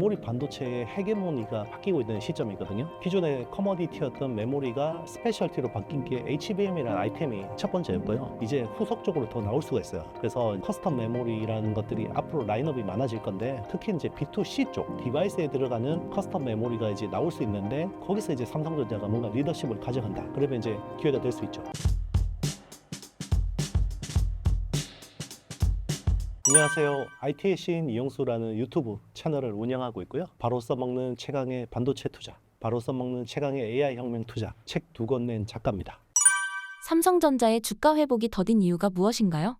메모리 반도체의 헤게모니가 바뀌고 있는 시점이거든요. 기존의 커머디티였던 메모리가 스페셜티로 바뀐 게 HBM이라는 아이템이 첫 번째였고요. 이제 후속적으로 더 나올 수가 있어요. 그래서 커스텀 메모리라는 것들이 앞으로 라인업이 많아질 건데, 특히 이제 B2C 쪽 디바이스에 들어가는 커스텀 메모리가 이제 나올 수 있는데, 거기서 이제 삼성전자가 뭔가 리더십을 가져간다. 그러면 이제 기회가 될 수 있죠. 안녕하세요. IT의 시인 이용수라는 유튜브 채널을 운영하고 있고요. 바로 써먹는 최강의 반도체 투자, 바로 써먹는 최강의 AI 혁명 투자, 책 2권 낸 작가입니다. 삼성전자의 주가 회복이 더딘 이유가 무엇인가요?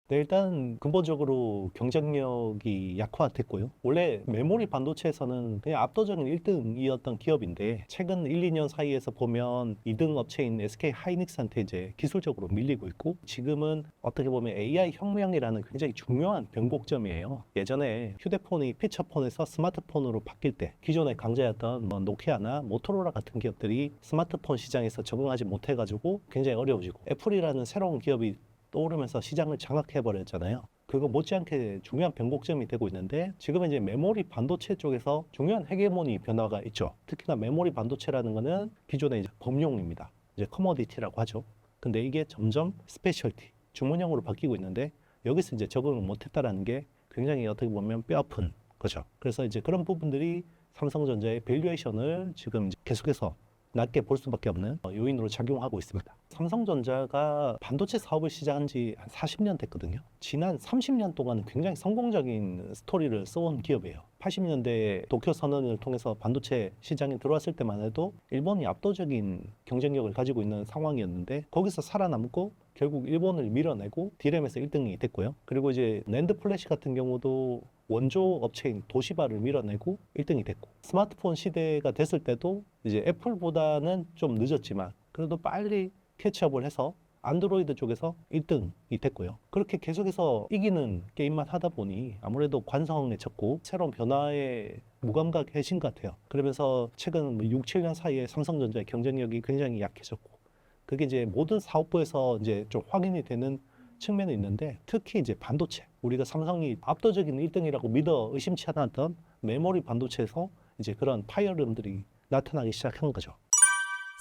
네, 일단 근본적으로 경쟁력이 약화됐고요. 원래 메모리 반도체에서는 그냥 압도적인 1등이었던 기업인데, 최근 1, 2년 사이에서 보면 2등 업체인 SK 하이닉스한테 이제 기술적으로 밀리고 있고, 지금은 어떻게 보면 AI 혁명이라는 굉장히 중요한 변곡점이에요. 예전에 휴대폰이 피처폰에서 스마트폰으로 바뀔 때 기존에 강자였던 노키아나 모토로라 같은 기업들이 스마트폰 시장에서 적응하지 못해가지고 굉장히 어려워지고, 애플이라는 새로운 기업이 떠오르면서 시장을 장악해버렸잖아요. 그거 못지않게 중요한 변곡점이 되고 있는데, 지금은 이제 메모리 반도체 쪽에서 중요한 헤게모니 변화가 있죠. 특히나 메모리 반도체라는 거는 기존의 이제 범용입니다. 이제 커머디티라고 하죠. 근데 이게 점점 스페셜티, 주문형으로 바뀌고 있는데, 여기서 이제 적응을 못했다라는 게 굉장히 어떻게 보면 뼈아픈 거죠. 그래서 이제 그런 부분들이 삼성전자의 밸류에이션을 지금 이제 계속해서 낮게 볼 수밖에 없는 요인으로 작용하고 있습니다. 삼성전자가 반도체 사업을 시작한 지 한 40년 됐거든요. 지난 30년 동안 굉장히 성공적인 스토리를 써온 기업이에요. 80년대 도쿄 선언을 통해서 반도체 시장에 들어왔을 때만 해도 일본이 압도적인 경쟁력을 가지고 있는 상황이었는데, 거기서 살아남고 결국 일본을 밀어내고 디램에서 1등이 됐고요. 그리고 이제 낸드 플래시 같은 경우도 원조 업체인 도시바를 밀어내고 1등이 됐고, 스마트폰 시대가 됐을 때도 이제 애플보다는 좀 늦었지만 그래도 빨리 캐치업을 해서 안드로이드 쪽에서 1등이 됐고요. 그렇게 계속해서 이기는 게임만 하다 보니 아무래도 관성에 젖고 새로운 변화에 무감각해진 것 같아요. 그러면서 최근 6, 7년 사이에 삼성전자의 경쟁력이 굉장히 약해졌고, 그게 이제 모든 사업부에서 이제 좀 확인이 되는 측면이 있는데, 특히 이제 반도체, 우리가 삼성이 압도적인 1등이라고 믿어 의심치 않았던 메모리 반도체에서 이제 그런 파열음들이 나타나기 시작한 거죠.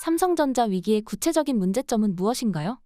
삼성전자 위기의 구체적인 문제점은 무엇인가요?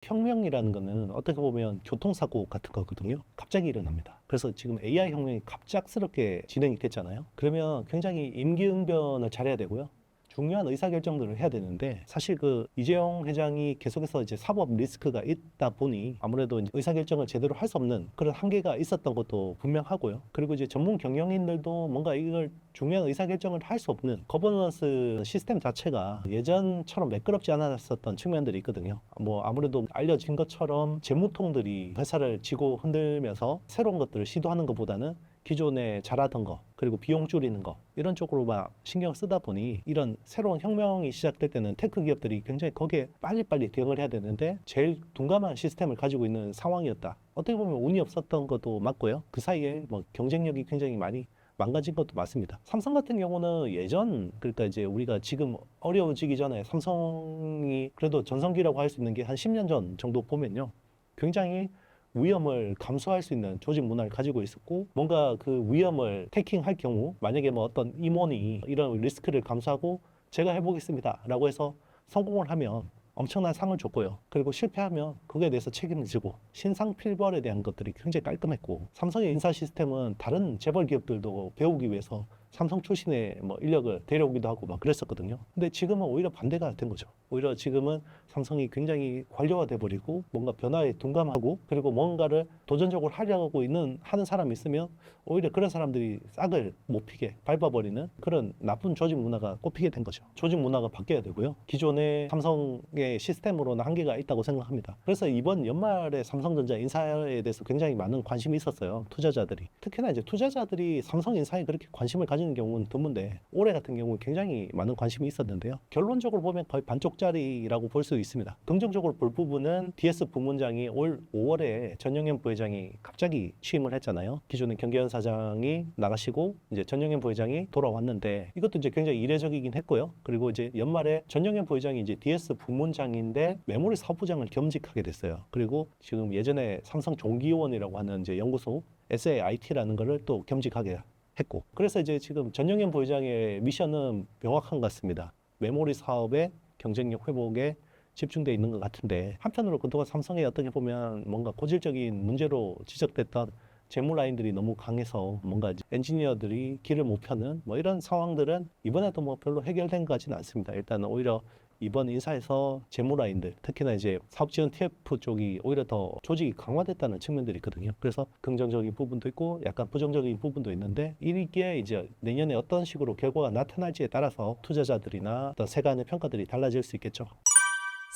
혁명이라는 거는 어떻게 보면 교통사고 같은 거거든요. 갑자기 일어납니다. 그래서 지금 AI 혁명이 갑작스럽게 진행이 됐잖아요. 그러면 굉장히 임기응변을 잘해야 되고요. 중요한 의사결정들을 해야 되는데, 사실 그 이재용 회장이 계속해서 이제 사법 리스크가 있다 보니 아무래도 이제 의사결정을 제대로 할 수 없는 그런 한계가 있었던 것도 분명하고요. 그리고 이제 전문 경영인들도 뭔가 이걸 중요한 의사결정을 할 수 없는 거버넌스 시스템 자체가 예전처럼 매끄럽지 않았었던 측면들이 있거든요. 뭐 아무래도 알려진 것처럼 재무통들이 회사를 쥐고 흔들면서 새로운 것들을 시도하는 것보다는 기존에 잘하던 거, 그리고 비용 줄이는 거, 이런 쪽으로 막 신경 쓰다 보니 이런 새로운 혁명이 시작될 때는 테크 기업들이 굉장히 거기에 빨리빨리 대응을 해야 되는데, 제일 둔감한 시스템을 가지고 있는 상황이었다. 어떻게 보면 운이 없었던 것도 맞고요. 그 사이에 뭐 경쟁력이 굉장히 많이 망가진 것도 맞습니다. 삼성 같은 경우는 예전, 그러니까 이제 우리가 지금 어려워지기 전에 삼성이 그래도 전성기라고 할 수 있는 게 한 10년 전 정도 보면요, 굉장히 위험을 감수할 수 있는 조직 문화를 가지고 있었고, 뭔가 그 위험을 태킹할 경우 만약에 뭐 어떤 임원이 이런 리스크를 감수하고 제가 해보겠습니다 라고 해서 성공을 하면 엄청난 상을 줬고요. 그리고 실패하면 그거에 대해서 책임을 지고, 신상필벌에 대한 것들이 굉장히 깔끔했고, 삼성의 인사 시스템은 다른 재벌 기업들도 배우기 위해서 삼성 출신의 뭐 인력을 데려오기도 하고 막 그랬었거든요. 근데 지금은 오히려 반대가 된 거죠. 오히려 지금은 삼성이 굉장히 관료화돼 버리고 뭔가 변화에 둔감하고, 그리고 뭔가를 도전적으로 하려고 하는 사람이 있으면 오히려 그런 사람들이 싹을 못 피게 밟아버리는 그런 나쁜 조직 문화가 꼽히게 된 거죠. 조직 문화가 바뀌어야 되고요. 기존의 삼성의 시스템으로는 한계가 있다고 생각합니다. 그래서 이번 연말에 삼성전자 인사에 대해서 굉장히 많은 관심이 있었어요. 투자자들이. 특히나 이제 투자자들이 삼성 인사에 그렇게 관심을 가지는 경우는 드문데, 올해 같은 경우 굉장히 많은 관심이 있었는데요. 결론적으로 보면 거의 반쪽짜리라고 볼 수 있습니다. 긍정적으로 볼 부분은 DS 부문장이 올 5월에 전영현 부회장이 갑자기 취임을 했잖아요. 기존의 경계현 사장이 나가시고 이제 전영현 부회장이 돌아왔는데, 이것도 이제 굉장히 이례적이긴 했고요. 그리고 이제 연말에 전영현 부회장이 이제 DS 부문장인데 메모리 사업부장을 겸직하게 됐어요. 그리고 지금 예전에 삼성 종기원이라고 하는 이제 연구소 SAIT라는 거를 또 겸직하게 했고, 그래서 이제 지금 전영현 부회장의 미션은 명확한 것 같습니다. 메모리 사업의 경쟁력 회복에 집중되어 있는 것 같은데, 한편으로 그동안 삼성에 어떻게 보면 뭔가 고질적인 문제로 지적됐던 재무 라인들이 너무 강해서 뭔가 이제 엔지니어들이 길을 못 펴는 뭐 이런 상황들은 이번에도 뭐 별로 해결된 것 같지는 않습니다. 일단 오히려 이번 인사에서 재무 라인들, 특히나 이제 사업 지원 TF 쪽이 오히려 더 조직이 강화됐다는 측면들이 있거든요. 그래서 긍정적인 부분도 있고 약간 부정적인 부분도 있는데, 이게 이제 내년에 어떤 식으로 결과가 나타날지에 따라서 투자자들이나 어떤 세간의 평가들이 달라질 수 있겠죠.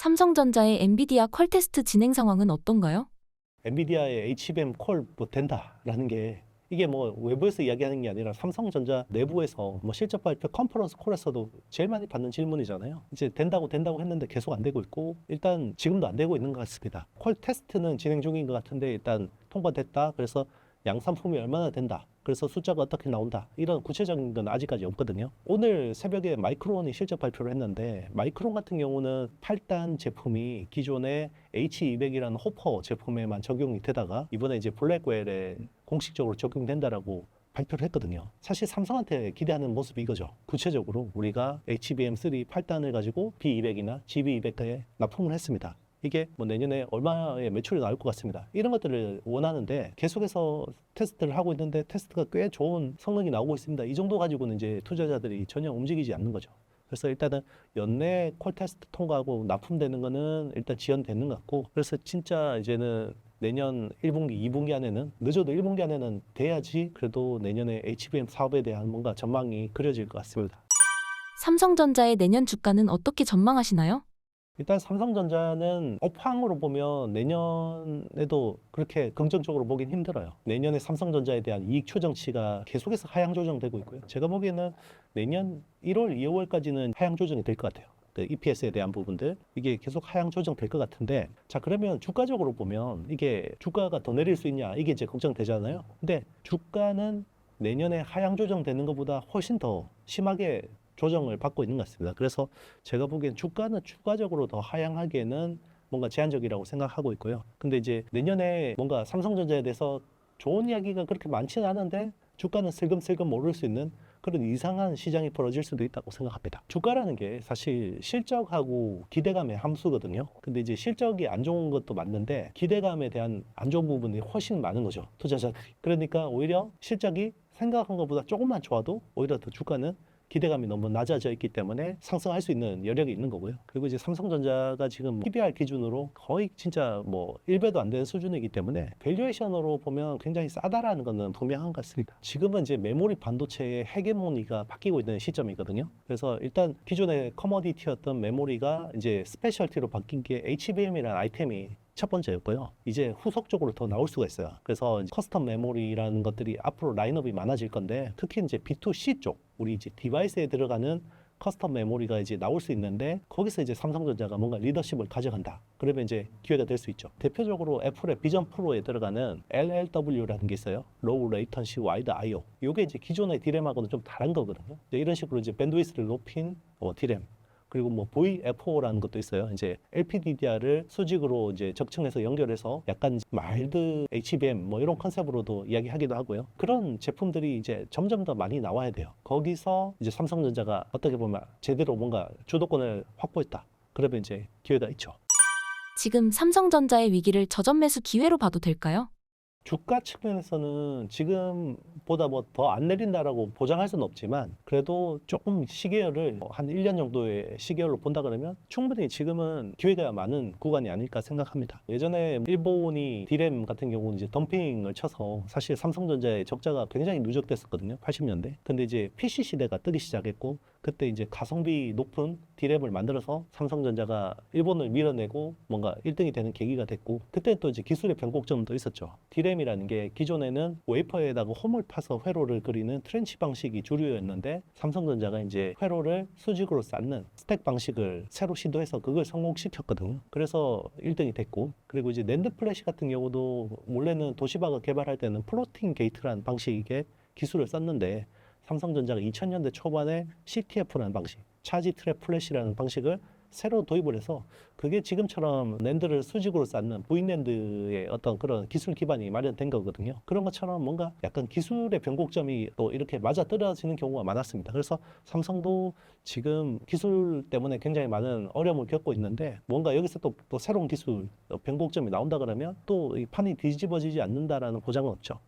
삼성전자의 엔비디아 퀄 테스트 진행 상황은 어떤가요? 엔비디아의 HBM 콜 뭐 된다라는 게, 이게 뭐 외부에서 이야기하는 게 아니라 삼성전자 내부에서 뭐 실적 발표 컨퍼런스 콜에서도 제일 많이 받는 질문이잖아요. 이제 된다고 했는데 계속 안 되고 있고, 일단 지금도 안 되고 있는 것 같습니다. 콜 테스트는 진행 중인 것 같은데 일단 통과됐다. 그래서 양산품이 얼마나 된다. 그래서 숫자가 어떻게 나온다. 이런 구체적인 건 아직까지 없거든요. 오늘 새벽에 마이크론이 실적 발표를 했는데, 마이크론 같은 경우는 8단 제품이 기존의 H200이라는 호퍼 제품에만 적용이 되다가 이번에 이제 블랙웰에 공식적으로 적용된다라고 발표를 했거든요. 사실 삼성한테 기대하는 모습이 이거죠. 구체적으로 우리가 HBM3 8단을 가지고 B200이나 GB200에 납품을 했습니다. 이게 뭐 내년에 얼마의 매출이 나올 것 같습니다. 이런 것들을 원하는데 계속해서 테스트를 하고 있는데 테스트가 꽤 좋은 성능이 나오고 있습니다. 이 정도 가지고는 이제 투자자들이 전혀 움직이지 않는 거죠. 그래서 일단은 연내 콜 테스트 통과하고 납품되는 거는 일단 지연되는 것 같고, 그래서 진짜 이제는 내년 1분기, 2분기 안에는, 늦어도 1분기 안에는 돼야지 그래도 내년에 HBM 사업에 대한 뭔가 전망이 그려질 것 같습니다. 삼성전자의 내년 주가는 어떻게 전망하시나요? 일단 삼성전자는 업황으로 보면 내년에도 그렇게 긍정적으로 보긴 힘들어요. 내년에 삼성전자에 대한 이익 추정치가 계속해서 하향 조정되고 있고요. 제가 보기에는 내년 1월, 2월까지는 하향 조정이 될 것 같아요. 그 EPS에 대한 부분들, 이게 계속 하향 조정될 것 같은데, 자 그러면 주가적으로 보면 이게 주가가 더 내릴 수 있냐, 이게 이제 걱정되잖아요. 근데 주가는 내년에 하향 조정되는 것보다 훨씬 더 심하게 조정을 받고 있는 것 같습니다. 그래서 제가 보기엔 주가는 추가적으로 더 하향하기에는 뭔가 제한적이라고 생각하고 있고요. 근데 이제 내년에 뭔가 삼성전자에 대해서 좋은 이야기가 그렇게 많지는 않은데 주가는 슬금슬금 오를 수 있는 그런 이상한 시장이 벌어질 수도 있다고 생각합니다. 주가라는 게 사실 실적하고 기대감의 함수거든요. 근데 이제 실적이 안 좋은 것도 맞는데 기대감에 대한 안 좋은 부분이 훨씬 많은 거죠, 투자자들이. 그러니까 오히려 실적이 생각한 것보다 조금만 좋아도 오히려 더 주가는 기대감이 너무 낮아져 있기 때문에 상승할 수 있는 여력이 있는 거고요. 그리고 이제 삼성전자가 지금 PBR 기준으로 거의 진짜 뭐 1배도 안 되는 수준이기 때문에 밸류에이션으로 보면 굉장히 싸다라는 것은 분명한 것 같습니다. 지금은 이제 메모리 반도체의 헤게모니가 바뀌고 있는 시점이거든요. 그래서 일단 기존의 커머디티였던 메모리가 이제 스페셜티로 바뀐 게 HBM이라는 아이템이 첫 번째였고요. 이제 후속적으로 더 나올 수가 있어요. 그래서 커스텀 메모리라는 것들이 앞으로 라인업이 많아질 건데, 특히 이제 B2C 쪽, 우리 이제 디바이스에 들어가는 커스텀 메모리가 이제 나올 수 있는데, 거기서 이제 삼성전자가 뭔가 리더십을 가져간다. 그러면 이제 기회가 될 수 있죠. 대표적으로 애플의 비전 프로에 들어가는 LLW라는 게 있어요. Low Latency Wide I/O. 이게 이제 기존의 디램하고는 좀 다른 거거든요. 이런 식으로 이제 밴드위스를 높인 디램. 그리고 뭐 VFO라는 것도 있어요. 이제 LPDDR을 수직으로 이제 적층해서 연결해서 약간 마일드 HBM 뭐 이런 컨셉으로도 이야기하기도 하고요. 그런 제품들이 이제 점점 더 많이 나와야 돼요. 거기서 이제 삼성전자가 어떻게 보면 제대로 뭔가 주도권을 확보했다. 그러면 이제 기회가 있죠. 지금 삼성전자의 위기를 저점 매수 기회로 봐도 될까요? 주가 측면에서는 지금보다 뭐 더 안 내린다라고 보장할 수는 없지만, 그래도 조금 시계열을 한 1년 정도의 시계열로 본다 그러면 충분히 지금은 기회가 많은 구간이 아닐까 생각합니다. 예전에 일본이 디램 같은 경우는 이제 덤핑을 쳐서 사실 삼성전자의 적자가 굉장히 누적됐었거든요. 80년대. 근데 이제 PC 시대가 뜨기 시작했고, 그때 이제 가성비 높은 디램을 만들어서 삼성전자가 일본을 밀어내고 뭔가 1등이 되는 계기가 됐고, 그때 또 이제 기술의 변곡점도 있었죠. 디램이라는 게 기존에는 웨이퍼에다가 홈을 파서 회로를 그리는 트렌치 방식이 주류였는데, 삼성전자가 이제 회로를 수직으로 쌓는 스택 방식을 새로 시도해서 그걸 성공시켰거든요. 그래서 1등이 됐고, 그리고 이제 낸드 플래시 같은 경우도 원래는 도시바가 개발할 때는 플로팅 게이트라는 방식의 기술을 썼는데, 삼성전자가 2000년대 초반에 CTF라는 방식, 차지 트랩 플래시라는 방식을 새로 도입을 해서 그게 지금처럼 낸드를 수직으로 쌓는 V낸드의 어떤 그런 기술 기반이 마련된 거거든요. 그런 것처럼 뭔가 약간 기술의 변곡점이 또 이렇게 맞아 떨어지는 경우가 많았습니다. 그래서 삼성도 지금 기술 때문에 굉장히 많은 어려움을 겪고 있는데 뭔가 여기서 또 새로운 기술 변곡점이 나온다 그러면 또 이 판이 뒤집어지지 않는다라는 보장은 없죠.